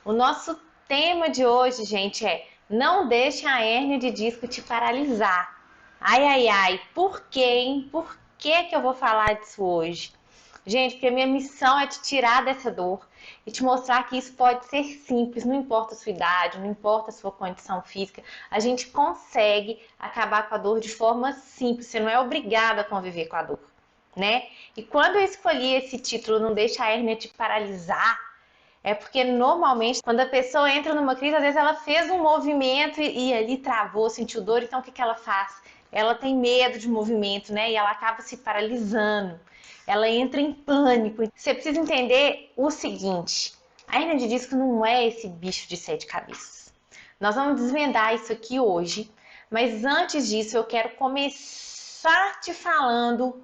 O nosso tema de hoje, gente, é não deixe a hérnia de disco te paralisar. Ai, ai, ai, por quê, hein? Por que eu vou falar disso hoje? Gente, porque a minha missão é te tirar dessa dor e te mostrar que isso pode ser simples, não importa a sua idade, não importa a sua condição física, a gente consegue acabar com a dor de forma simples, você não é obrigada a conviver com a dor, né? E quando eu escolhi esse título, Não Deixa a Hérnia Te Paralisar, é porque normalmente quando a pessoa entra numa crise, às vezes ela fez um movimento e ali travou, sentiu dor, então o que ela faz? Ela tem medo de movimento, né? E ela acaba se paralisando. Ela entra em pânico. Você precisa entender o seguinte: a hérnia de disco não é esse bicho de 7 cabeças. Nós vamos desvendar isso aqui hoje, mas antes disso eu quero começar te falando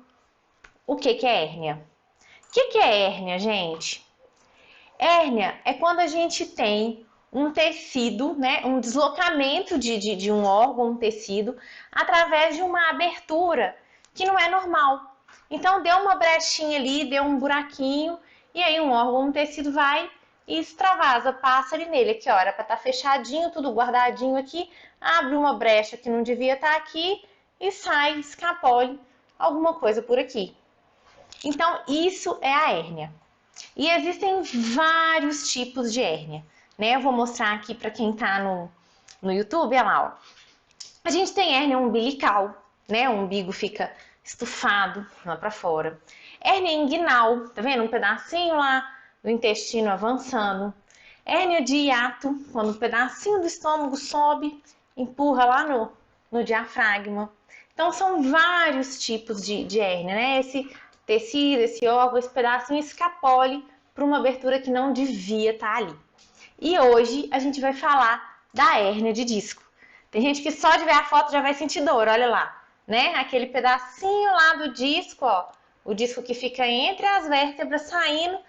o que é hérnia. O que é hérnia, gente? Hérnia é quando a gente tem um tecido, né, um deslocamento de um órgão, um tecido, através de uma abertura que não é normal. Então, deu uma brechinha ali, deu um buraquinho, e aí um órgão, um tecido vai e extravasa, passa ali nele. Aqui, ó, era para estar fechadinho, tudo guardadinho aqui, abre uma brecha que não devia estar aqui e sai, escapole alguma coisa por aqui. Então, isso é a hérnia. E existem vários tipos de hérnia, né? Eu vou mostrar aqui para quem tá no YouTube, olha lá, ó. A gente tem hérnia umbilical, né? O umbigo fica estufado lá para fora. Hérnia inguinal, tá vendo? Um pedacinho lá do intestino avançando. Hérnia de hiato, quando um pedacinho do estômago sobe, empurra lá no diafragma. Então, são vários tipos de hérnia, né? Esse tecido, esse órgão, esse pedacinho escapole para uma abertura que não devia estar ali. E hoje a gente vai falar da hérnia de disco. Tem gente que só de ver a foto já vai sentir dor, olha lá, né? Aquele pedacinho lá do disco, ó, o disco que fica entre as vértebras saindo,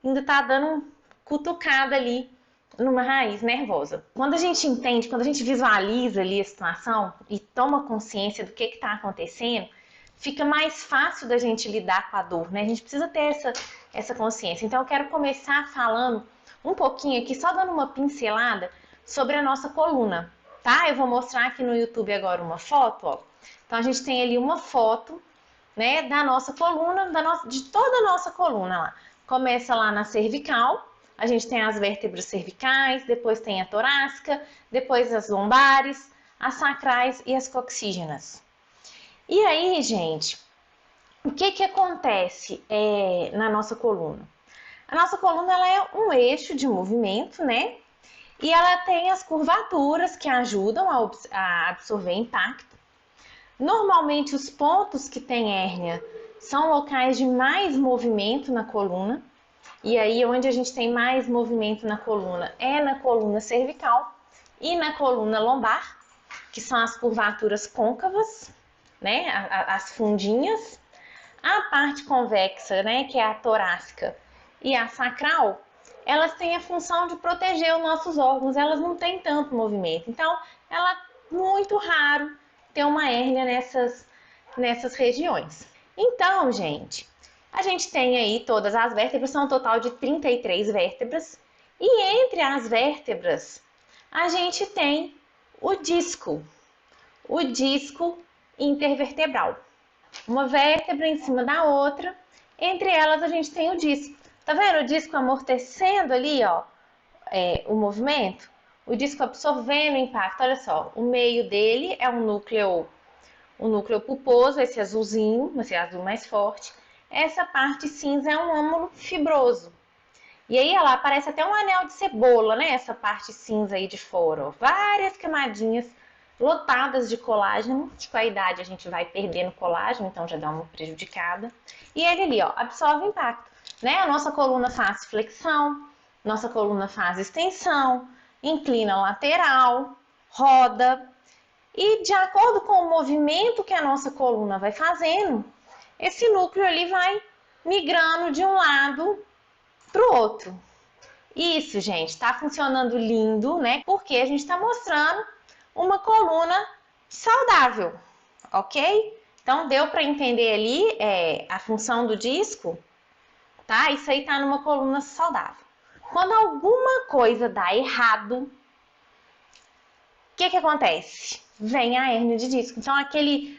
ainda tá dando uma cutucada ali numa raiz nervosa. Quando a gente entende, quando a gente visualiza ali a situação e toma consciência do que está acontecendo, fica mais fácil da gente lidar com a dor, né? A gente precisa ter essa consciência. Então eu quero começar falando um pouquinho aqui, só dando uma pincelada sobre a nossa coluna, tá? Eu vou mostrar aqui no YouTube agora uma foto, ó. Então a gente tem ali uma foto, né, da nossa coluna, de toda a nossa coluna lá. Começa lá na cervical, a gente tem as vértebras cervicais, depois tem a torácica, depois as lombares, as sacrais e as coxígenas. E aí, gente, o que acontece na nossa coluna? A nossa coluna ela é um eixo de movimento, né? E ela tem as curvaturas que ajudam a absorver impacto. Normalmente, os pontos que tem hérnia são locais de mais movimento na coluna. E aí, onde a gente tem mais movimento na coluna é na coluna cervical e na coluna lombar, que são as curvaturas côncavas, né? As fundinhas. A parte convexa, né? Que é a torácica e a sacral, elas têm a função de proteger os nossos órgãos, elas não têm tanto movimento. Então, ela é muito raro ter uma hérnia nessas regiões. Então, gente, a gente tem aí todas as vértebras, são um total de 33 vértebras, e entre as vértebras, a gente tem o disco intervertebral. Uma vértebra em cima da outra, entre elas a gente tem o disco. Tá vendo o disco amortecendo ali, ó, o movimento? O disco absorvendo o impacto. Olha só, o meio dele é um núcleo pulposo, esse azulzinho, esse azul mais forte. Essa parte cinza é um âmago fibroso. E aí, ela parece até um anel de cebola, né? Essa parte cinza aí de fora, ó. Várias camadinhas lotadas de colágeno. Com a idade a gente vai perdendo colágeno, então já dá uma prejudicada. E ele ali, ó, absorve o impacto, né? A nossa coluna faz flexão, nossa coluna faz extensão, inclina lateral, roda. E de acordo com o movimento que a nossa coluna vai fazendo, esse núcleo ali vai migrando de um lado para o outro. Isso, gente, está funcionando lindo, né? Porque a gente está mostrando uma coluna saudável, ok? Então, deu para entender ali a função do disco, tá? Isso aí tá numa coluna saudável. Quando alguma coisa dá errado, o que acontece? Vem a hérnia de disco. Então, aquele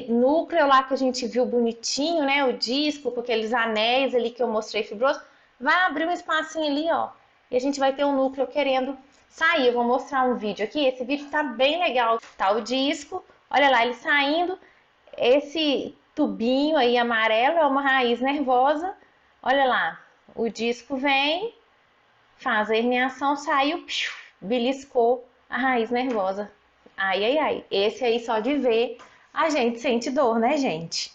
núcleo lá que a gente viu bonitinho, né? O disco com aqueles anéis ali que eu mostrei fibroso, vai abrir um espacinho ali, ó. E a gente vai ter um núcleo querendo sair. Eu vou mostrar um vídeo aqui. Esse vídeo tá bem legal. Tá o disco, olha lá, ele saindo. Esse tubinho aí amarelo é uma raiz nervosa. Olha lá, o disco vem, faz a herniação, saiu, beliscou a raiz nervosa. Ai, ai, ai. Esse aí só de ver a gente sente dor, né, gente?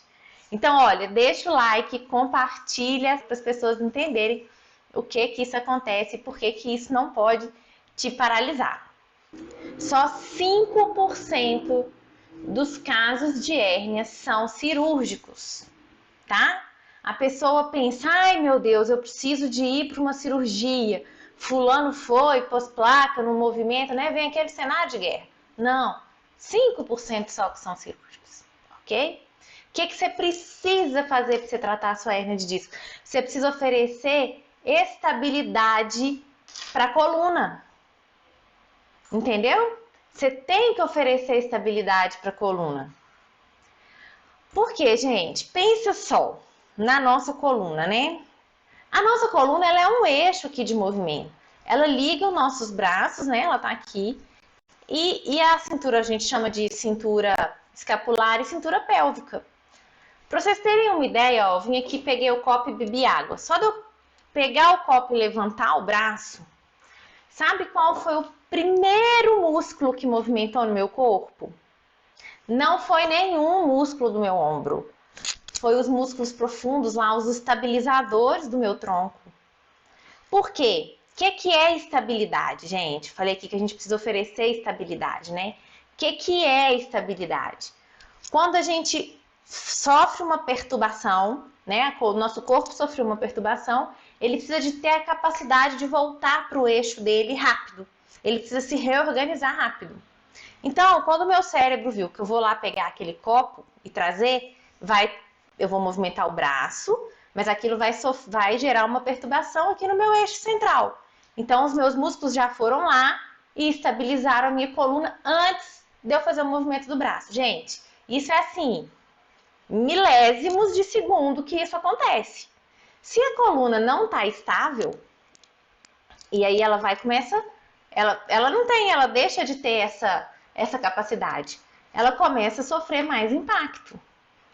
Então, olha, deixa o like, compartilha para as pessoas entenderem o que isso acontece e por que isso não pode te paralisar. Só 5% dos casos de hérnia são cirúrgicos, tá? A pessoa pensa, ai meu Deus, eu preciso de ir para uma cirurgia. Fulano foi, pôs placa no movimento, né? Vem aquele cenário de guerra. Não, 5% só que são cirúrgicos, ok? O que você precisa fazer para você tratar a sua hérnia de disco? Você precisa oferecer estabilidade para a coluna, entendeu? Você tem que oferecer estabilidade para a coluna. Por quê, gente? Pensa só na nossa coluna, né? A nossa coluna, ela é um eixo aqui de movimento. Ela liga os nossos braços, né? Ela tá aqui. E a cintura a gente chama de cintura escapular e cintura pélvica. Para vocês terem uma ideia, ó, eu vim aqui, peguei o copo e bebi água. Só de eu pegar o copo e levantar o braço, sabe qual foi o primeiro músculo que movimentou no meu corpo? Não foi nenhum músculo do meu ombro. Foi os músculos profundos lá, os estabilizadores do meu tronco. Por quê? O que é estabilidade, gente? Falei aqui que a gente precisa oferecer estabilidade, né? O que é estabilidade? Quando a gente sofre uma perturbação, né? O nosso corpo sofreu uma perturbação, ele precisa de ter a capacidade de voltar para o eixo dele rápido. Ele precisa se reorganizar rápido. Então, quando o meu cérebro viu que eu vou lá pegar aquele copo e trazer, eu vou movimentar o braço, mas aquilo vai gerar uma perturbação aqui no meu eixo central. Então, os meus músculos já foram lá e estabilizaram a minha coluna antes de eu fazer o movimento do braço. Gente, isso é assim, milésimos de segundo que isso acontece. Se a coluna não está estável, e aí ela ela deixa de ter essa capacidade. Ela começa a sofrer mais impacto,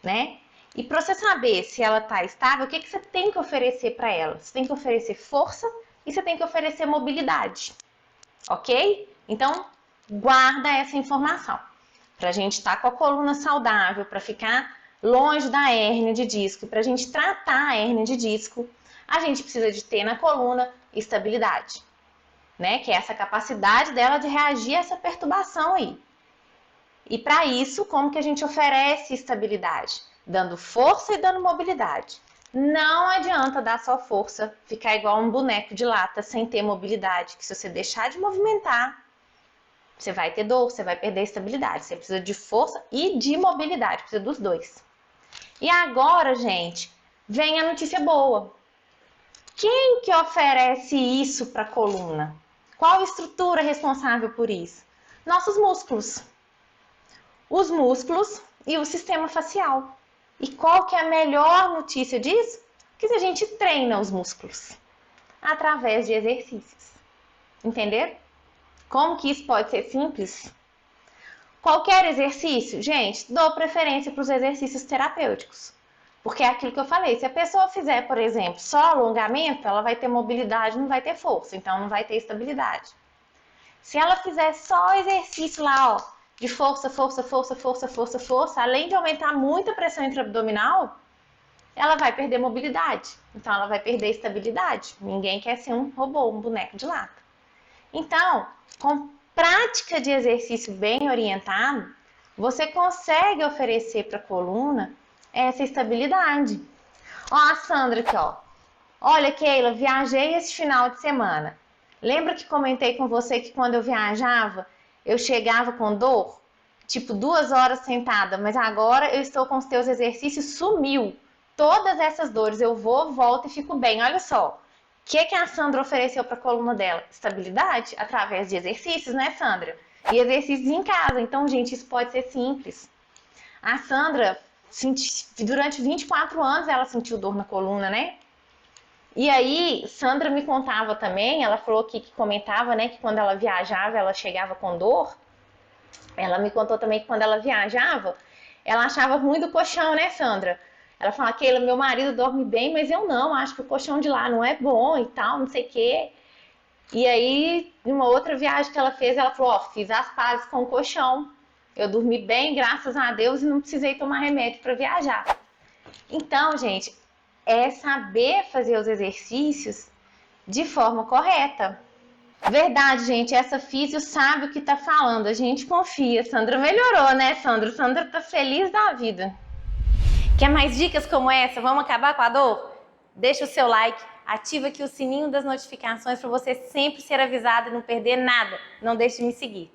né? E para você saber se ela está estável, o que você tem que oferecer para ela? Você tem que oferecer força e você tem que oferecer mobilidade, ok? Então, guarda essa informação. Para a gente estar com a coluna saudável, para ficar longe da hérnia de disco, para a gente tratar a hérnia de disco, a gente precisa de ter na coluna estabilidade, né? Que é essa capacidade dela de reagir a essa perturbação aí. E para isso, como que a gente oferece estabilidade? Dando força e dando mobilidade. Não adianta dar só força, ficar igual um boneco de lata sem ter mobilidade, que se você deixar de movimentar, você vai ter dor, você vai perder estabilidade. Você precisa de força e de mobilidade, precisa dos dois. E agora, gente, vem a notícia boa. Quem que oferece isso para a coluna? Qual estrutura é responsável por isso? Nossos músculos. Os músculos e o sistema facial. E qual que é a melhor notícia disso? Que a gente treina os músculos através de exercícios. Entenderam? Como que isso pode ser simples? Qualquer exercício, gente, dou preferência para os exercícios terapêuticos. Porque é aquilo que eu falei, se a pessoa fizer, por exemplo, só alongamento, ela vai ter mobilidade, não vai ter força, então não vai ter estabilidade. Se ela fizer só exercício lá, ó, de força, força, força, força, força, força, além de aumentar muito a pressão intraabdominal, ela vai perder mobilidade. Então ela vai perder estabilidade. Ninguém quer ser um robô, um boneco de lata. Então, com prática de exercício bem orientado, você consegue oferecer para a coluna essa estabilidade. Ó, a Sandra aqui, ó. Olha, Keila, viajei esse final de semana. Lembra que comentei com você que quando eu viajava, eu chegava com dor? Tipo, 2 horas sentada, mas agora eu estou com os teus exercícios, sumiu. Todas essas dores, eu vou, volto e fico bem. Olha só, que a Sandra ofereceu para a coluna dela? Estabilidade através de exercícios, né, Sandra? E exercícios em casa. Então, gente, isso pode ser simples. A Sandra, durante 24 anos, ela sentiu dor na coluna, né? E aí, Sandra me contava também, ela falou que comentava, né, que quando ela viajava, ela chegava com dor. Ela me contou também que quando ela viajava, ela achava ruim do colchão, né, Sandra? Ela fala, Keila, meu marido dorme bem, mas eu não, acho que o colchão de lá não é bom e tal, não sei o quê. E aí, em uma outra viagem que ela fez, ela falou, ó, fiz as pazes com o colchão. Eu dormi bem, graças a Deus, e não precisei tomar remédio para viajar. Então, gente, é saber fazer os exercícios de forma correta. Verdade, gente, essa físio sabe o que tá falando, a gente confia. Sandra melhorou, né, Sandra? Sandra tá feliz da vida. Quer mais dicas como essa? Vamos acabar com a dor? Deixa o seu like, ativa aqui o sininho das notificações para você sempre ser avisado e não perder nada. Não deixe de me seguir.